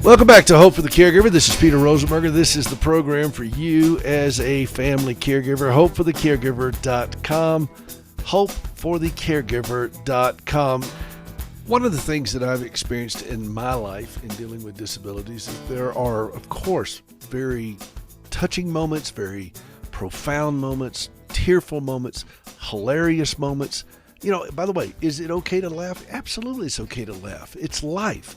Welcome back to Hope for the Caregiver. This is Peter Rosenberger. This is the program for you as a family caregiver. HopeForTheCaregiver.com. HopeForTheCaregiver.com. One of the things that I've experienced in my life in dealing with disabilities is there are, of course, very touching moments, very profound moments, tearful moments, hilarious moments. You know, by the way, is it okay to laugh? Absolutely, it's okay to laugh. It's life.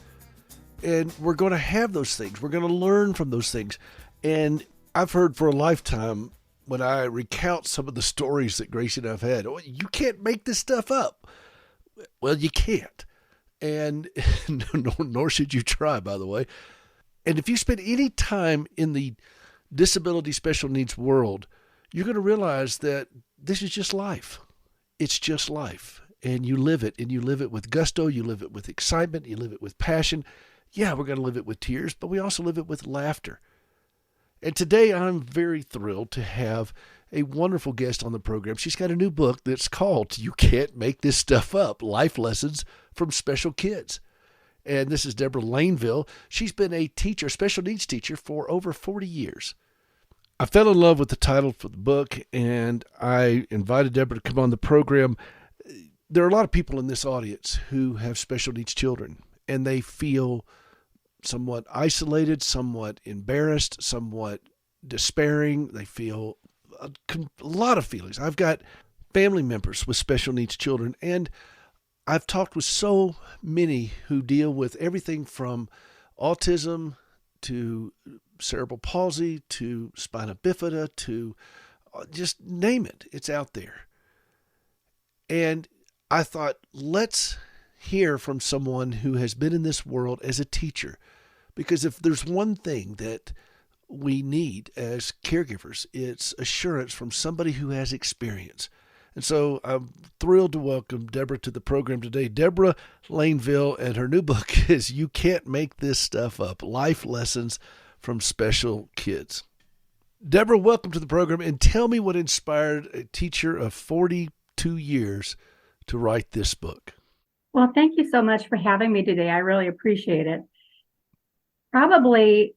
And we're going to have those things. We're going to learn from those things. And I've heard for a lifetime when I recount some of the stories that Gracie and I've had, oh, you can't make this stuff up. Well, you can't. And nor should you try, by the way. And if you spend any time in the disability special needs world, you're going to realize that this is just life. It's just life. And you live it. And you live it with gusto. You live it with excitement. You live it with passion. Yeah, we're going to live it with tears, but we also live it with laughter. And today I'm very thrilled to have a wonderful guest on the program. She's got a new book that's called You Can't Make This Stuff Up, Life Lessons from Special Kids. And this is Debbra Laneville. She's been a teacher, special needs teacher, for over 40 years. I fell in love with the title for the book, and I invited Debbra to come on the program. There are a lot of people in this audience who have special needs children, and they feel somewhat isolated, somewhat embarrassed, somewhat despairing. They feel a lot of feelings. I've got family members with special needs children, and I've talked with so many who deal with everything from autism to cerebral palsy to spina bifida to just name it. It's out there. And I thought, let's hear from someone who has been in this world as a teacher. Because if there's one thing that we need as caregivers, it's assurance from somebody who has experience. And so I'm thrilled to welcome Debbra to the program today. Debbra Laneville, and her new book is You Can't Make This Stuff Up, Life Lessons from Special Kids. Debbra, welcome to the program, and tell me what inspired a teacher of 42 years to write this book. Well, thank you so much for having me today. I really appreciate it. Probably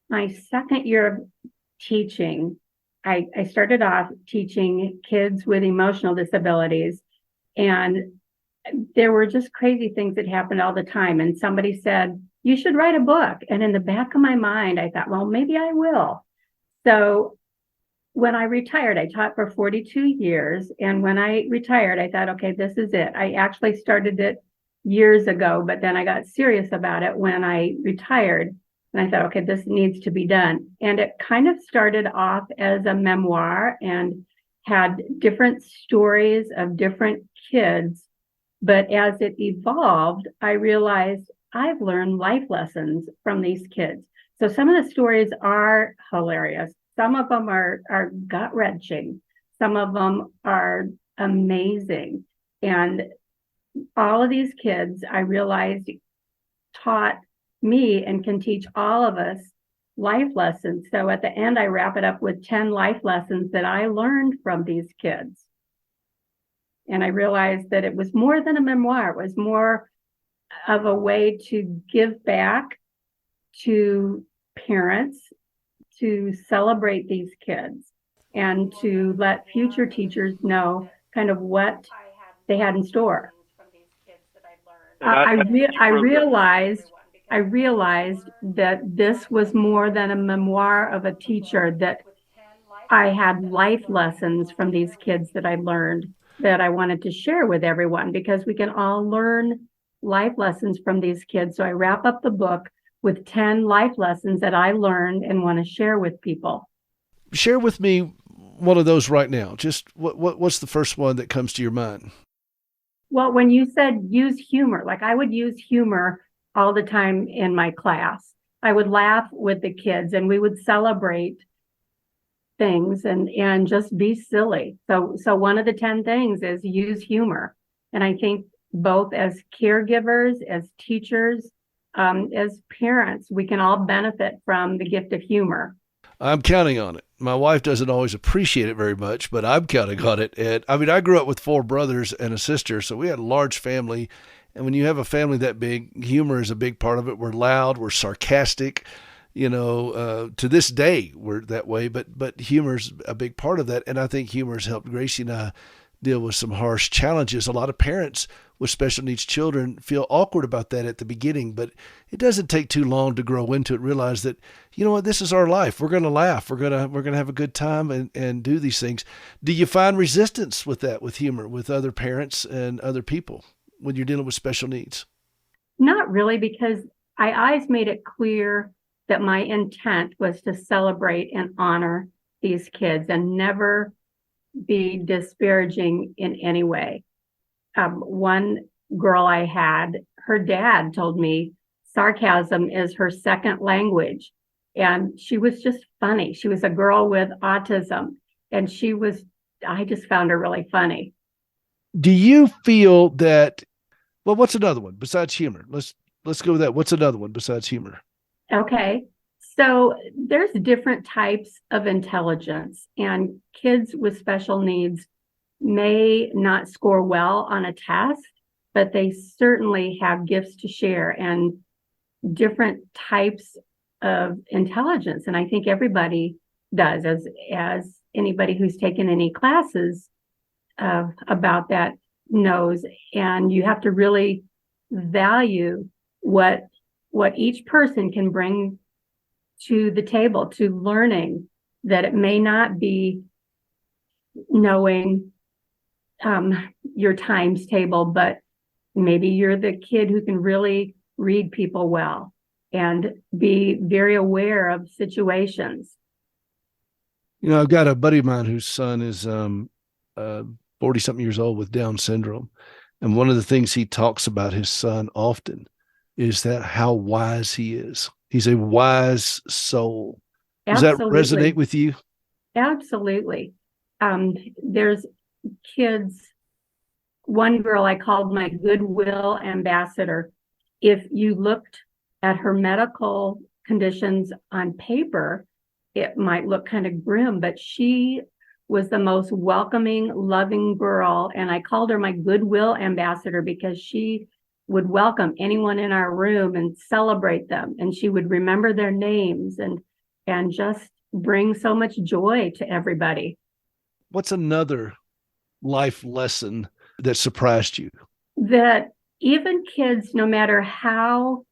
my second year of teaching, I started off teaching kids with emotional disabilities, and there were just crazy things that happened all the time. And somebody said, you should write a book. And in the back of my mind, I thought, well, maybe I will. So when I retired, I taught for 42 years. And when I retired, I thought, okay, this is it. I actually started it years ago, but then I got serious about it when I retired. And I thought, okay, this needs to be done. And it kind of started off as a memoir and had different stories of different kids. But as it evolved, I realized I've learned life lessons from these kids. So some of the stories are hilarious. Some of them are gut-wrenching. Some of them are amazing. And all of these kids, I realized, taught me and can teach all of us life lessons. So at the end, I wrap it up with 10 life lessons that I learned from these kids. And I realized that it was more than a memoir. It was more of a way to give back to parents, to celebrate these kids, and to let future teachers know kind of what they had in store. I realized that this was more than a memoir of a teacher, that I had life lessons from these kids that I learned that I wanted to share with everyone, because we can all learn life lessons from these kids. So I wrap up the book with 10 life lessons that I learned and want to share with people. Share with me one of those right now. Just what's the first one that comes to your mind? Well, when you said use humor, like I would use humor all the time in my class. I would laugh with the kids and we would celebrate things and just be silly. So one of the 10 things is use humor. And I think both as caregivers, as teachers, as parents, we can all benefit from the gift of humor. I'm counting on it. My wife doesn't always appreciate it very much, but I'm counting on it. And I mean, I grew up with 4 brothers and a sister, so we had a large family. And when you have a family that big, humor is a big part of it. We're loud, we're sarcastic, to this day we're that way, but humor's a big part of that. And I think humor's helped Gracie and I deal with some harsh challenges. A lot of parents with special needs children feel awkward about that at the beginning, but it doesn't take too long to grow into it, realize that, you know what, this is our life. We're going to laugh. We're going to have a good time and do these things. Do you find resistance with that, with humor, with other parents and other people when you're dealing with special needs? Not really, because I always made it clear that my intent was to celebrate and honor these kids and never be disparaging in any way. One girl I had, her dad told me sarcasm is her second language. And she was just funny. She was a girl with autism, and I just found her really funny. Do you feel that, well, what's another one besides humor? Let's go with that. What's another one besides humor? Okay. So there's different types of intelligence, and kids with special needs may not score well on a test, but they certainly have gifts to share and different types of intelligence. And I think everybody does, as anybody who's taken any classes about that knows. And you have to really value what each person can bring to the table, to learning, that it may not be knowing your times table, but maybe you're the kid who can really read people well and be very aware of situations. I've got a buddy of mine whose son is 40 something years old with Down syndrome. And one of the things he talks about his son often is that how wise he is. He's a wise soul. Does Absolutely. that resonate with you? Absolutely. There's kids, one girl I called my goodwill ambassador. If you looked at her medical conditions on paper, it might look kind of grim, but she was the most welcoming, loving girl. And I called her my goodwill ambassador because she would welcome anyone in our room and celebrate them. And she would remember their names and just bring so much joy to everybody. What's another life lesson that surprised you? That even kids, no matter how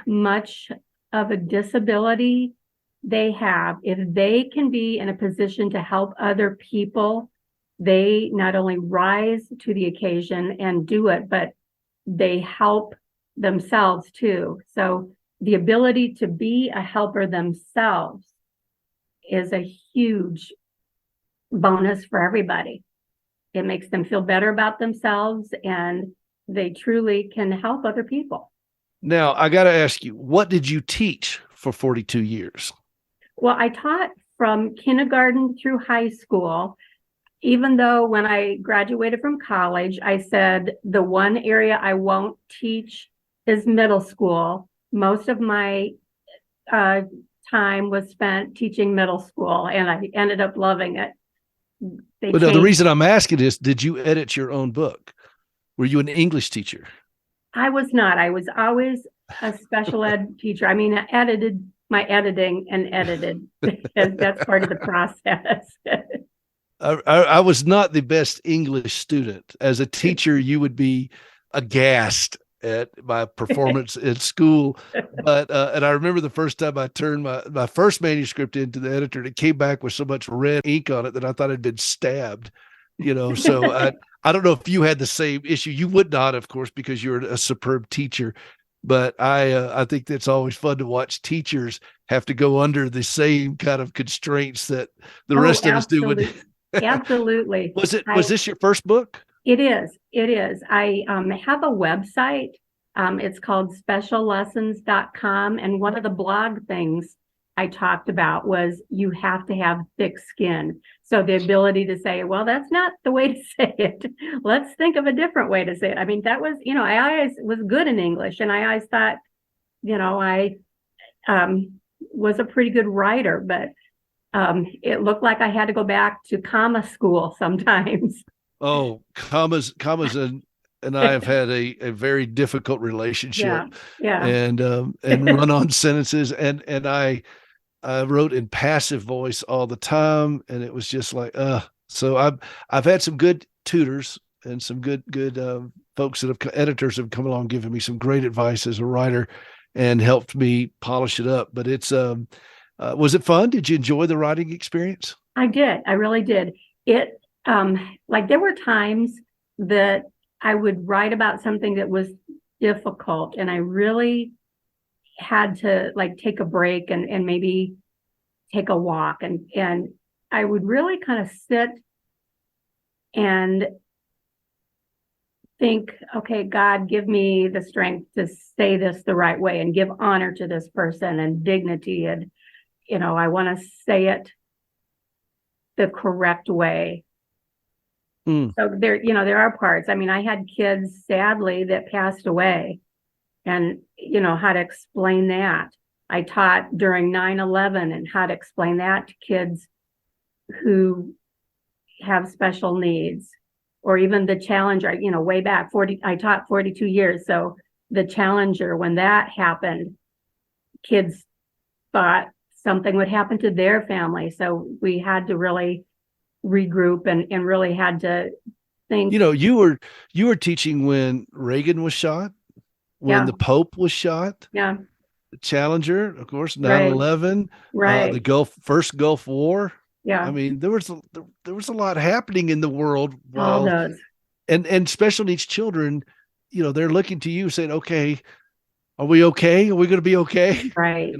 much of a disability they have, if they can be in a position to help other people, they not only rise to the occasion and do it, but they help themselves too. So the ability to be a helper themselves is a huge bonus for everybody. It makes them feel better about themselves, and they truly can help other people. Now, I got to ask you, what did you teach for 42 years? Well, I taught from kindergarten through high school, even though when I graduated from college, I said the one area I won't teach is middle school. Most of my time was spent teaching middle school, and I ended up loving it. But no, the reason I'm asking is, did you edit your own book? Were you an English teacher? I was not. I was always a special ed teacher. I mean, I edited my editing and edited. That's part of the process. I was not the best English student. As a teacher, you would be aghast at my performance at school. But and I remember the first time I turned my first manuscript into the editor, and it came back with so much red ink on it that I thought I'd been stabbed. So I don't know if you had the same issue. You would not, of course, because you're a superb teacher. But I think that's always fun to watch teachers have to go under the same kind of constraints that the rest of us do. Absolutely. Was this your first book? It is. I have a website. It's called speciallessons.com. And one of the blog things I talked about was you have to have thick skin. So the ability to say, well, that's not the way to say it. Let's think of a different way to say it. I mean, that was, I always was good in English, and I always thought, I was a pretty good writer, but it looked like I had to go back to comma school sometimes. Oh, commas and I have had a very difficult relationship, Yeah. Yeah. and run on sentences, and I wrote in passive voice all the time, and it was just like, so I've had some good tutors and some good folks that have editors have come along, giving me some great advice as a writer, and helped me polish it up. But it's was it fun? Did you enjoy the writing experience? I did. I really did. It, like there were times that I would write about something that was difficult, and I really had to like take a break and maybe take a walk, and I would really kind of sit and think, okay, God, give me the strength to say this the right way and give honor to this person and dignity, and I want to say it the correct way. So there are parts. I mean, I had kids sadly that passed away, and how to explain that. I taught during 9/11 and how to explain that to kids who have special needs, or even the Challenger, way back I taught 42 years. So the Challenger, when that happened, kids thought something would happen to their family. So we had to really regroup and really had to think. You were teaching when Reagan was shot, when the Pope was shot, yeah, the Challenger, of course, 9/11, right, the first Gulf War. Yeah. I mean, there was a lot happening in the world all those. And special needs children, they're looking to you saying, okay, are we okay? Are we going to be okay? Right.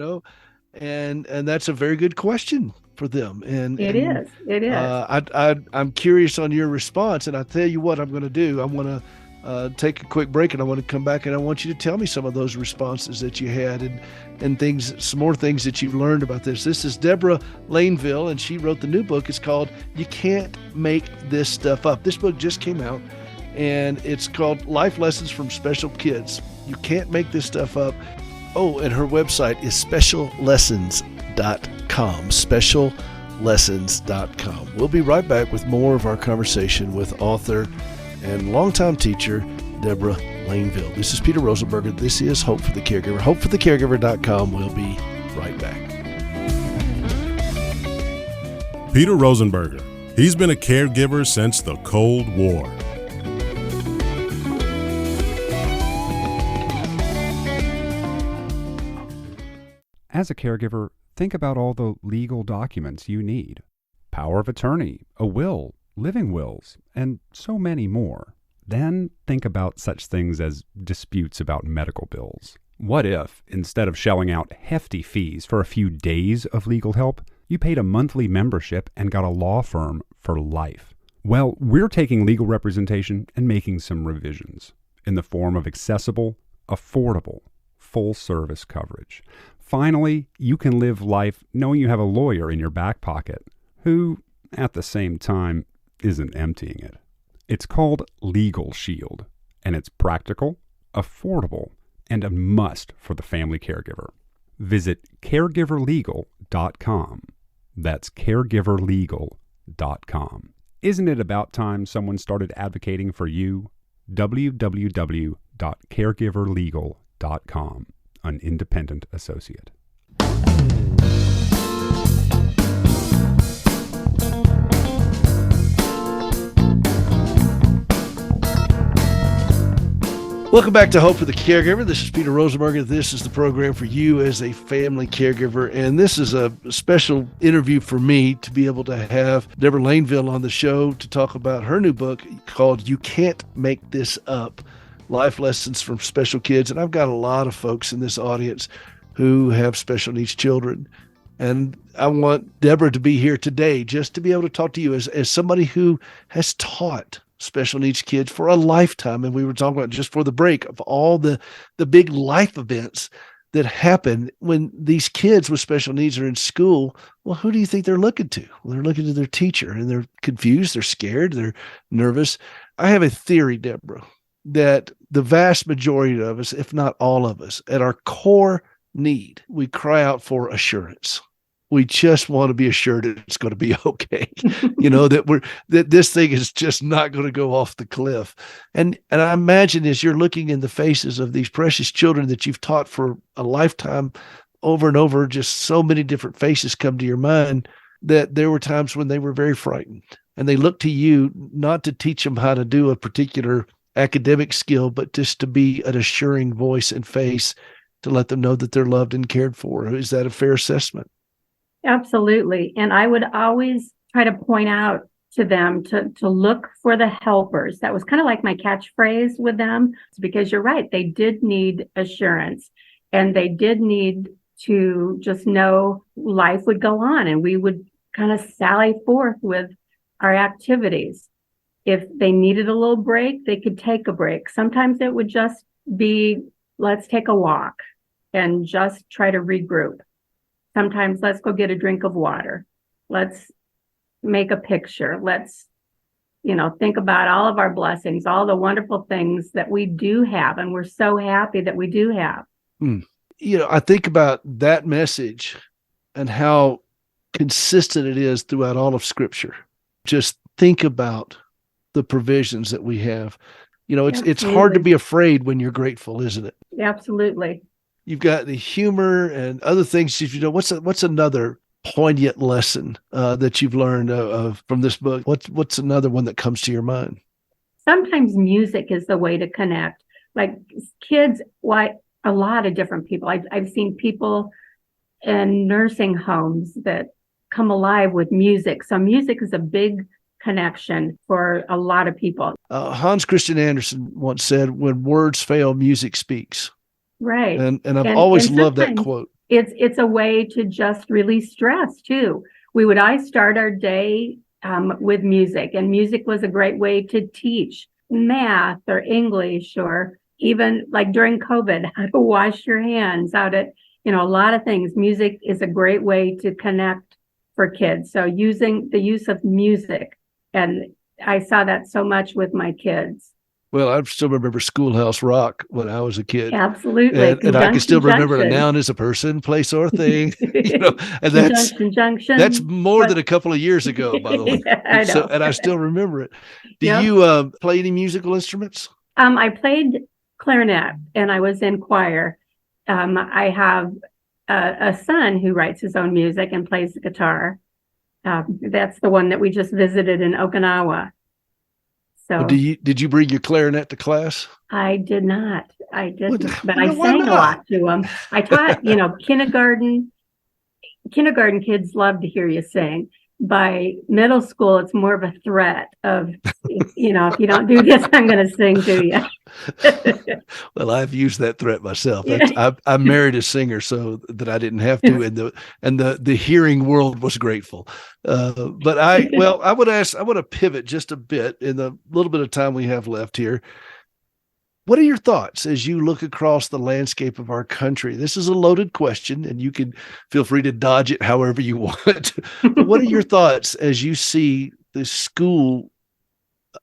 And that's a very good question for them. And it is. I'm curious on your response, and I tell you what I'm going to do. I want to take a quick break, and I want to come back, and I want you to tell me some of those responses that you had, and some more things that you've learned about this. This is Debbra Laneville, and she wrote the new book. It's called You Can't Make This Stuff Up. This book just came out, and it's called Life Lessons from Special Kids. You can't make this stuff up. Oh, and her website is speciallessons.com. Speciallessons.com. We'll be right back with more of our conversation with author and longtime teacher Debbra Laneville. This is Peter Rosenberger. This is Hope for the Caregiver. HopeForTheCaregiver.com. We'll be right back. Peter Rosenberger. He's been a caregiver since the Cold War. As a caregiver, think about all the legal documents you need. Power of attorney, a will, living wills, and so many more. Then think about such things as disputes about medical bills. What if, instead of shelling out hefty fees for a few days of legal help, you paid a monthly membership and got a law firm for life? Well, we're taking legal representation and making some revisions in the form of accessible, affordable, full-service coverage. Finally, you can live life knowing you have a lawyer in your back pocket who, at the same time, isn't emptying it. It's called Legal Shield, and it's practical, affordable, and a must for the family caregiver. Visit caregiverlegal.com. That's caregiverlegal.com. Isn't it about time someone started advocating for you? www.caregiverlegal.com. An independent associate. Welcome back to Hope for the Caregiver. This is Peter Rosenberger. This is the program for you as a family caregiver. And this is a special interview for me to be able to have Debbra Laneville on the show to talk about her new book called You Can't Make This Up, Life Lessons from Special Kids. And I've got a lot of folks in this audience who have special needs children. And I want Debbra to be here today just to be able to talk to you as somebody who has taught special needs kids for a lifetime. And we were talking about just for the break of all the big life events that happen when these kids with special needs are in school. Well, who do you think they're looking to? Well, they're looking to their teacher, and they're confused, they're scared, they're nervous. I have a theory, Deborah, that the vast majority of us, if not all of us, at our core need, we cry out for assurance. We just want to be assured that it's going to be okay. That this thing is just not going to go off the cliff. And I imagine as you're looking in the faces of these precious children that you've taught for a lifetime, over and over, just so many different faces come to your mind, that there were times when they were very frightened and they looked to you not to teach them how to do a particular academic skill, but just to be an assuring voice and face to let them know that they're loved and cared for. Is that a fair assessment? Absolutely. And I would always try to point out to them to look for the helpers. That was kind of like my catchphrase with them, because you're right. They did need assurance, and they did need to just know life would go on, and we would kind of sally forth with our activities. If they needed a little break, they could take a break. Sometimes it would just be, let's take a walk and just try to regroup. Sometimes let's go get a drink of water. Let's make a picture. Let's, think about all of our blessings, all the wonderful things that we do have. And we're so happy that we do have. I think about that message and how consistent it is throughout all of Scripture. Just think about the provisions that we have. It's hard to be afraid when you're grateful, isn't it? Absolutely. You've got the humor and other things. What's another poignant lesson that you've learned from this book? What's another one that comes to your mind? Sometimes music is the way to connect. Like kids, a lot of different people. I've seen people in nursing homes that come alive with music. So music is a big connection for a lot of people. Hans Christian Andersen once said, "When words fail, music speaks." Right. And I've always loved that quote. It's a way to just release stress too. I start our day with music, and music was a great way to teach math or English, or even like during COVID, how to wash your hands, how to, a lot of things. Music is a great way to connect for kids. So using the use of music, and I saw that so much with my kids. Well, I still remember Schoolhouse Rock when I was a kid. Absolutely. And I can still remember a noun as a person, place, or thing. And that's more than a couple of years ago, by the way. Yeah, I know. And I still remember it. Do you play any musical instruments? I played clarinet, and I was in choir. I have a son who writes his own music and plays the guitar. That's the one that we just visited in Okinawa. So did you bring your clarinet to class? I did not. I didn't, but I sang a lot to him. I taught, kindergarten kids love to hear you sing. By middle school, it's more of a threat of, if you don't do this, I'm going to sing to you. Well, I've used that threat myself. I married a singer so that I didn't have to, and the hearing world was grateful. But I want to pivot just a bit in the little bit of time we have left here. What are your thoughts as you look across the landscape of our country? This is a loaded question, and you can feel free to dodge it however you want. But what are your thoughts as you see the school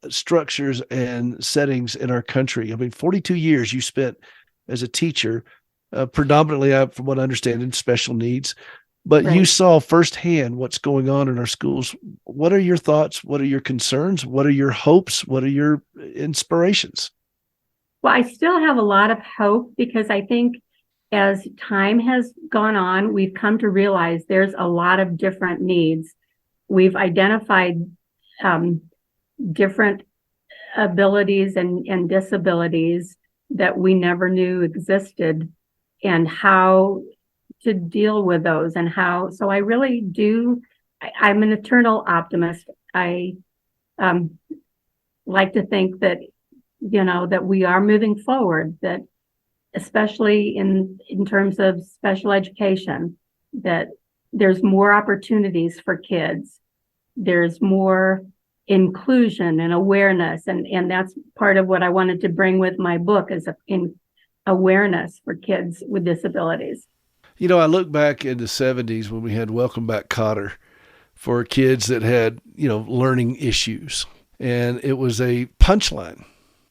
structures and settings in our country? I mean, 42 years you spent as a teacher, predominantly, from what I understand, in special needs, but right. You saw firsthand what's going on in our schools. What are your thoughts? What are your concerns? What are your hopes? What are your inspirations? Well, I still have a lot of hope, because I think as time has gone on, we've come to realize there's a lot of different needs. We've identified different abilities and disabilities that we never knew existed, and how to deal with those, and how. So I really do. I'm an eternal optimist. I like to think that that we are moving forward, that especially in terms of special education, that there's more opportunities for kids. There's more inclusion and awareness. And that's part of what I wanted to bring with my book, is in awareness for kids with disabilities. I look back in the 70s when we had Welcome Back, Kotter, for kids that had, learning issues. And it was a punchline.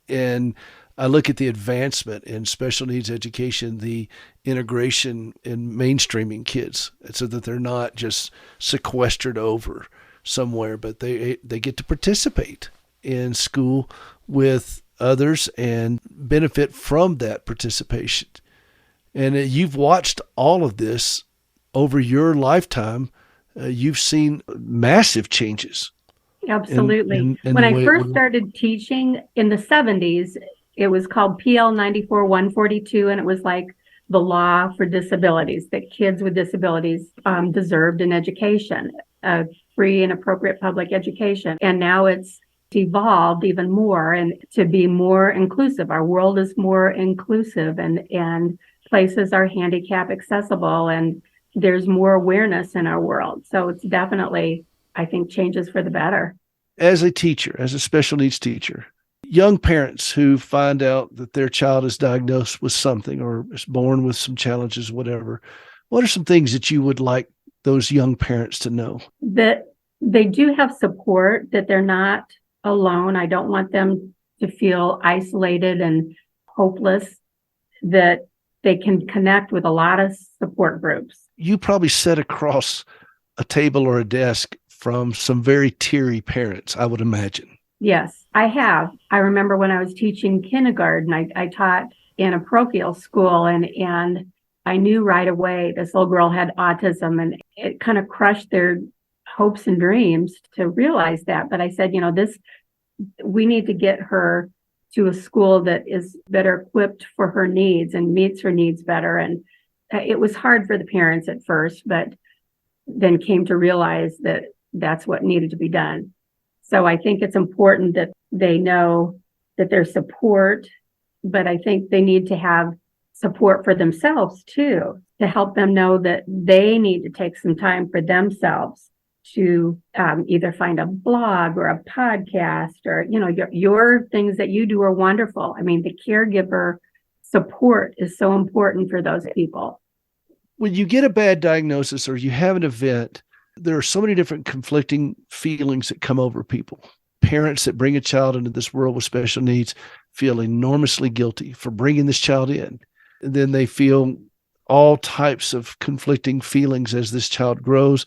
And I look at the advancement in special needs education, the integration in mainstreaming kids, so that they're not just sequestered over somewhere, but they get to participate in school with others and benefit from that participation. And you've watched all of this over your lifetime. You've seen massive changes. Absolutely. In When the I way first started teaching in the 70s, it was called PL 94-142, and it was like the law for disabilities, that kids with disabilities deserved an education, a free and appropriate public education. And now it's evolved even more and to be more inclusive. Our world is more inclusive, and places are handicap accessible, and there's more awareness in our world. So it's definitely, I think, changes for the better. As a teacher, as a special needs teacher, young parents who find out that their child is diagnosed with something or is born with some challenges, whatever, what are some things that you would like those young parents to know? That they do have support, that they're not alone. I don't want them to feel isolated and hopeless, that they can connect with a lot of support groups. You probably sat across a table or a desk from some very teary parents, I would imagine. Yes, I have. I remember when I was teaching kindergarten, I taught in a parochial school, and I knew right away this little girl had autism, and it kind of crushed their hopes and dreams to realize that. But I said, we need to get her to a school that is better equipped for her needs and meets her needs better. And it was hard for the parents at first, but then came to realize that that's what needed to be done. So I think it's important that they know that there's support, but I think they need to have support for themselves too, to help them know that they need to take some time for themselves to either find a blog or a podcast, or, your things that you do are wonderful. I mean, the caregiver support is so important for those people. When you get a bad diagnosis or you have an event, there are so many different conflicting feelings that come over people. Parents that bring a child into this world with special needs feel enormously guilty for bringing this child in. And then they feel all types of conflicting feelings as this child grows.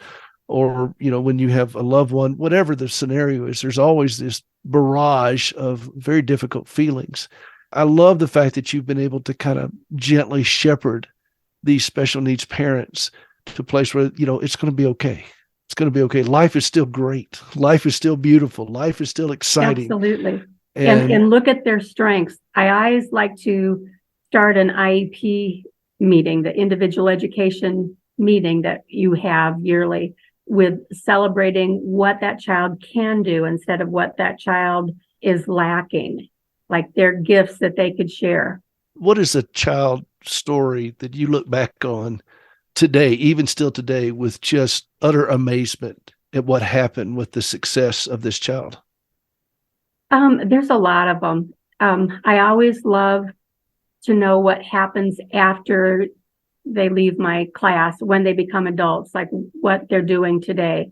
Or, when you have a loved one, whatever the scenario is, there's always this barrage of very difficult feelings. I love the fact that you've been able to kind of gently shepherd these special needs parents to a place where, it's going to be okay. It's going to be okay. Life is still great. Life is still beautiful. Life is still exciting. Absolutely. And look at their strengths. I always like to start an IEP meeting, the individual education meeting that you have yearly, with celebrating what that child can do instead of what that child is lacking, like their gifts that they could share. What is a child story that you look back on today, even still today, with just utter amazement at what happened with the success of this child? There's a lot of them. I always love to know what happens after they leave my class, when they become adults, like what they're doing today.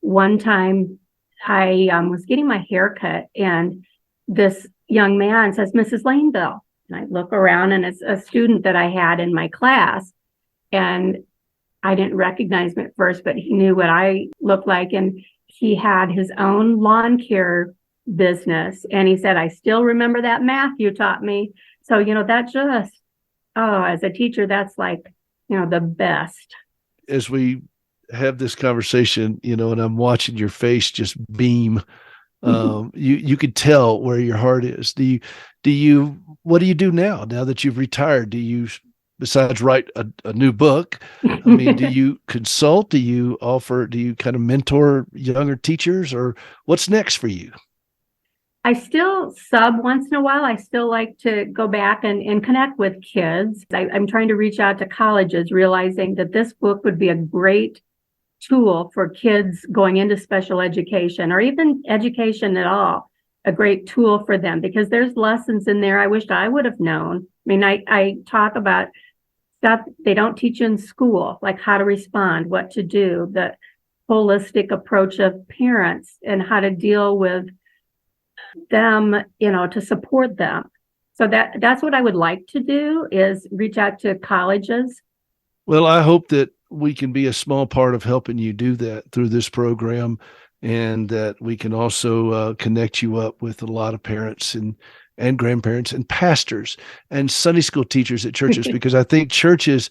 One time I was getting my hair cut, and this young man says, "Mrs. Laneville." And I look around, and it's a student that I had in my class. And I didn't recognize him at first, but he knew what I looked like. And he had his own lawn care business. And he said, "I still remember that math you taught me." So, that just, as a teacher, that's like, the best. As we have this conversation, and I'm watching your face just beam, you could tell where your heart is. What do you do now that you've retired? Do you, besides write a new book, do you consult? Do you kind of mentor younger teachers, or what's next for you? I still sub once in a while. I still like to go back and connect with kids. I'm trying to reach out to colleges, realizing that this book would be a great tool for kids going into special education, or even education at all, a great tool for them, because there's lessons in there I wished I would have known. I talk about stuff they don't teach in school, like how to respond, what to do, the holistic approach of parents, and how to deal with them, to support them. So that's what I would like to do, is reach out to colleges. Well, I hope that we can be a small part of helping you do that through this program, and that we can also connect you up with a lot of parents and grandparents and pastors and Sunday school teachers at churches, because I think churches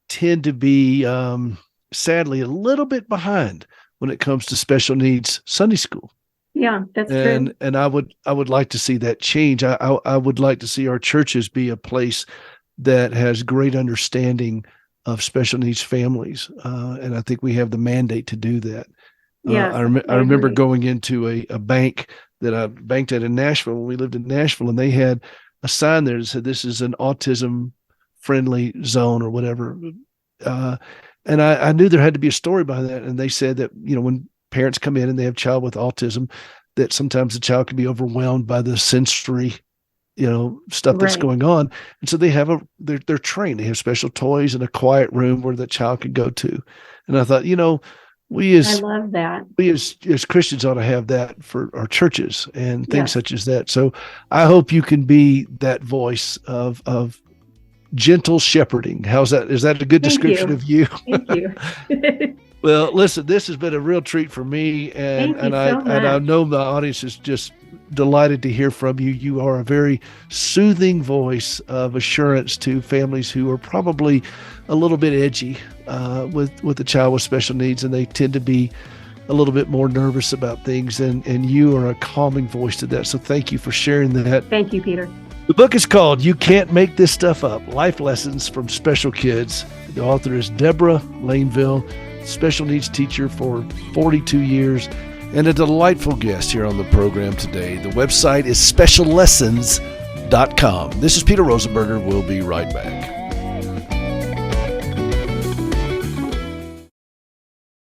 tend to be, sadly, a little bit behind when it comes to special needs Sunday school. Yeah, that's true. And I would like to see that change. I would like to see our churches be a place that has great understanding of special needs families, and I think we have the mandate to do that. Yes, I remember agree. going into a bank that I banked at in Nashville when we lived in Nashville, and they had a sign there that said, "This is an autism-friendly zone," or whatever. And I knew there had to be a story behind that. And they said that, when parents come in and they have a child with autism, that sometimes the child can be overwhelmed by the sensory, stuff that's Right. going on. And so they're trained. They have special toys and a quiet room where the child can go to. And I thought, we I as love that. Christians ought to have that for our churches and things Yes. such as that. So I hope you can be that voice of gentle shepherding. How's that? Is that a good Thank description you. of you? Thank you. Well, listen, this has been a real treat for me, and Thank you I so and I much. know the audience is just delighted to hear from you. You are a very soothing voice of assurance to families who are probably a little bit edgy with a child with special needs, and they tend to be a little bit more nervous about things, and you are a calming voice to that. So thank you for sharing that. Thank you, Peter. The book is called "You Can't Make This Stuff Up: Life Lessons from Special Kids." The author is Debbra Laneville, special needs teacher for 42 years, and a delightful guest here on the program today. The website is speciallessons.com. This is Peter Rosenberger. We'll be right back.